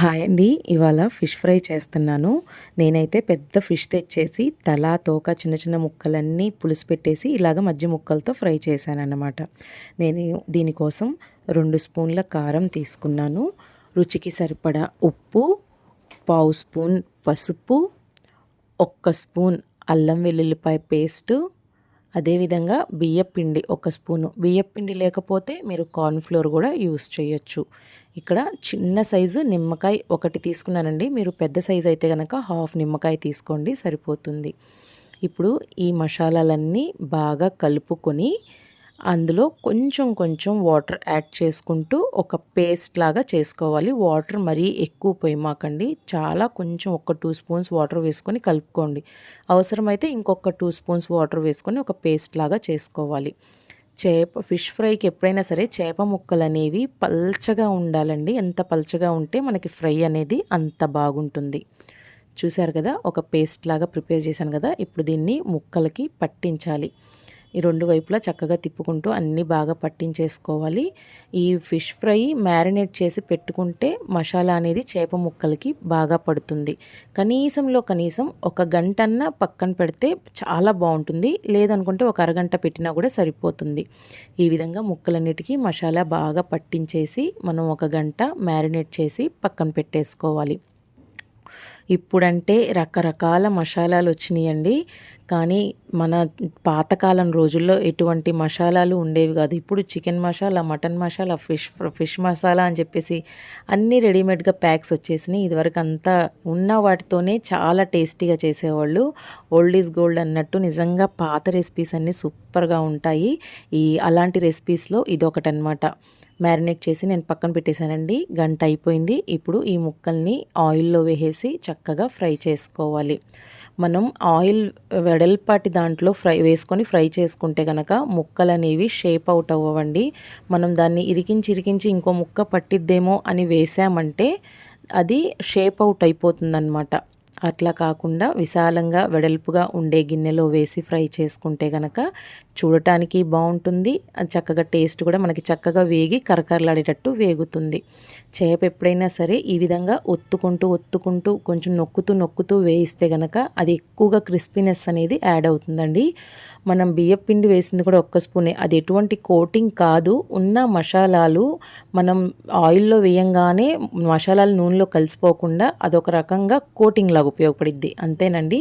Hi అండి. ఇవాళ fish fry చేస్తున్నాను. నేనైతే పెద్ద ఫిష్ తెచ్చేసి తల, తోక చిన్న చిన్న ముక్కలన్నీ పులుసు పెట్టేసి ఇలాగ మధ్య ముక్కలతో ఫ్రై చేశానన్నమాట. నేను దీనికోసం 2 స్పూన్ల కారం తీసుకున్నాను. రుచికి సరిపడా ఉప్పు, పావు స్పూన్ పసుపు, 1 స్పూన్ అల్లం వెల్లుల్లిపాయ పేస్టు, అదేవిధంగా బియ్యపిండి 1 స్పూను. బియ్యపిండి లేకపోతే మీరు కార్న్‌ఫ్లోర్ కూడా యూస్ చేయొచ్చు. ఇక్కడ చిన్న సైజు నిమ్మకాయ ఒకటి తీసుకున్నానండి. మీరు పెద్ద సైజు అయితే గనక హాఫ్ నిమ్మకాయ తీసుకోండి సరిపోతుంది. ఇప్పుడు ఈ మసాలాలన్నీ బాగా కలుపుకొని అందులో కొంచెం కొంచెం వాటర్ యాడ్ చేసుకుంటూ ఒక పేస్ట్ లాగా చేసుకోవాలి. వాటర్ మరీ ఎక్కువ పోయమాకండి. చాలా కొంచెం ఒక 2 స్పూన్స్ వాటర్ వేసుకొని కలుపుకోండి. అవసరమైతే ఇంకొక 2 స్పూన్స్ వాటర్ వేసుకొని ఒక పేస్ట్ లాగా చేసుకోవాలి. ఫిష్ ఫ్రైకి ఎప్పుడైనా సరే చేప ముక్కలు అనేవి పల్చగా ఉండాలండి. ఎంత పల్చగా ఉంటే మనకి ఫ్రై అనేది అంత బాగుంటుంది. చూసారు కదా, ఒక పేస్ట్ లాగా ప్రిపేర్ చేశాను కదా. ఇప్పుడు దీన్ని ముక్కలకి పట్టించాలి. ఈ 2 వైపులా చక్కగా తిప్పుకుంటూ అన్నీ బాగా పట్టించేసుకోవాలి. ఈ ఫిష్ ఫ్రై మ్యారినేట్ చేసి పెట్టుకుంటే మసాలా అనేది చేప ముక్కలకి బాగా పడుతుంది. కనీసం ఒక గంటన్నా పక్కన పెడితే చాలా బాగుంటుంది. లేదనుకుంటే ఒక అరగంట పెట్టినా కూడా సరిపోతుంది. ఈ విధంగా ముక్కలన్నిటికీ మసాలా బాగా పట్టించేసి మనం ఒక గంట మ్యారినేట్ చేసి పక్కన పెట్టేసుకోవాలి. ఇప్పుడంటే రకరకాల మసాలాలు వచ్చినాయండి. కానీ మన పాతకాలం రోజుల్లో ఎటువంటి మసాలాలు ఉండేవి కాదు. ఇప్పుడు chicken masala, mutton masala, fish masala అని చెప్పేసి అన్నీ రెడీమేడ్గా ప్యాక్స్ వచ్చేసినాయి. ఇదివరకు అంతా ఉన్న వాటితోనే చాలా టేస్టీగా చేసేవాళ్ళు. ఓల్డ్ ఈజ్ గోల్డ్ అన్నట్టు నిజంగా పాత రెసిపీస్ అన్నీ సూపర్గా ఉంటాయి. అలాంటి రెసిపీస్లో ఇదొకటనమాట. మ్యారినేట్ చేసి నేను పక్కన పెట్టేశానండి. గంట అయిపోయింది. ఇప్పుడు ఈ ముక్కల్ని ఆయిల్లో వేసేసి చక్కగా ఫ్రై చేసుకోవాలి. మనం ఆయిల్ వెడల్పాటి దాంట్లో వేసుకొని ఫ్రై చేసుకుంటే కనుక ముక్కలు అనేవి షేప్ అవుట్ అవ్వండి. మనం దాన్ని ఇరికించి ఇంకో ముక్క పట్టిద్దేమో అని వేసామంటే అది షేప్ అవుట్ అయిపోతుందన్నమాట. అట్లా కాకుండా విశాలంగా వెడల్పుగా ఉండే గిన్నెలో వేసి ఫ్రై చేసుకుంటే కనుక చూడటానికి బాగుంటుంది. చక్కగా టేస్ట్ కూడా మనకి చక్కగా వేగి కరకరలాడేటట్టు వేగుతుంది. చేప ఎప్పుడైనా సరే ఈ విధంగా ఒత్తుకుంటూ కొంచెం నొక్కుతూ వేయిస్తే కనుక అది ఎక్కువగా క్రిస్పీనెస్ అనేది యాడ్ అవుతుందండి. మనం బియ్యం పిండి వేసింది కూడా 1 స్పూనే. అది ఎటువంటి కోటింగ్ కాదు. ఉన్న మసాలాలు మనం ఆయిల్లో వేయంగానే మసాలాలు నూనెలో కలిసిపోకుండా అదొక రకంగా కోటింగ్ లాగా ఉపయోగపడిద్ది. అంతేనండి.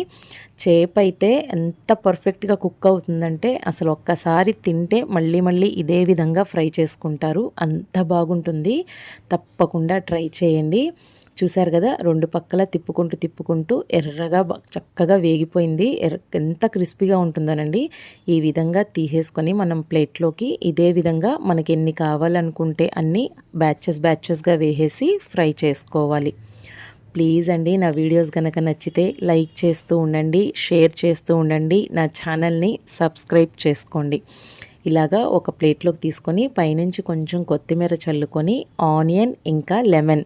చేప అయితే ఎంత పర్ఫెక్ట్గా కుక్ అవుతుందంటే అసలు ఒక్కసారి తింటే మళ్ళీ ఇదే విధంగా ఫ్రై చేసుకుంటారు. అంత బాగుంటుంది. తప్పకుండా ట్రై చేయండి. చూసారు కదా, 2 పక్కల తిప్పుకుంటూ ఎర్రగా చక్కగా వేగిపోయింది. ఎంత క్రిస్పీగా ఉంటుందోనండి. ఈ విధంగా తీసేసుకొని మనం ప్లేట్లోకి ఇదే విధంగా మనకి ఎన్ని కావాలనుకుంటే అన్ని బ్యాచెస్గా వేసేసి ఫ్రై చేసుకోవాలి. ప్లీజ్ అండి, నా వీడియోస్ కనుక నచ్చితే లైక్ చేస్తూ ఉండండి, షేర్ చేస్తూ ఉండండి, నా ఛానల్ని సబ్స్క్రైబ్ చేసుకోండి. ఇలాగా ఒక ప్లేట్లోకి తీసుకొని పైనుంచి కొంచెం కొత్తిమీర చల్లుకొని ఆనియన్ ఇంకా లెమన్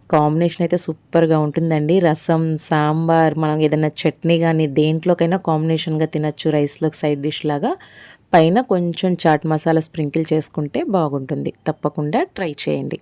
కాంబినేషన్ అయితే సూపర్గా ఉంటుందండి. రసం, సాంబార్, మనం ఏదైనా చట్నీ కానీ దేంట్లోకైనా కాంబినేషన్గా తినచ్చు. రైస్లోకి సైడ్ డిష్ లాగా పైన కొంచెం చాట్ మసాలా స్ప్రింకిల్ చేసుకుంటే బాగుంటుంది. తప్పకుండా ట్రై చేయండి.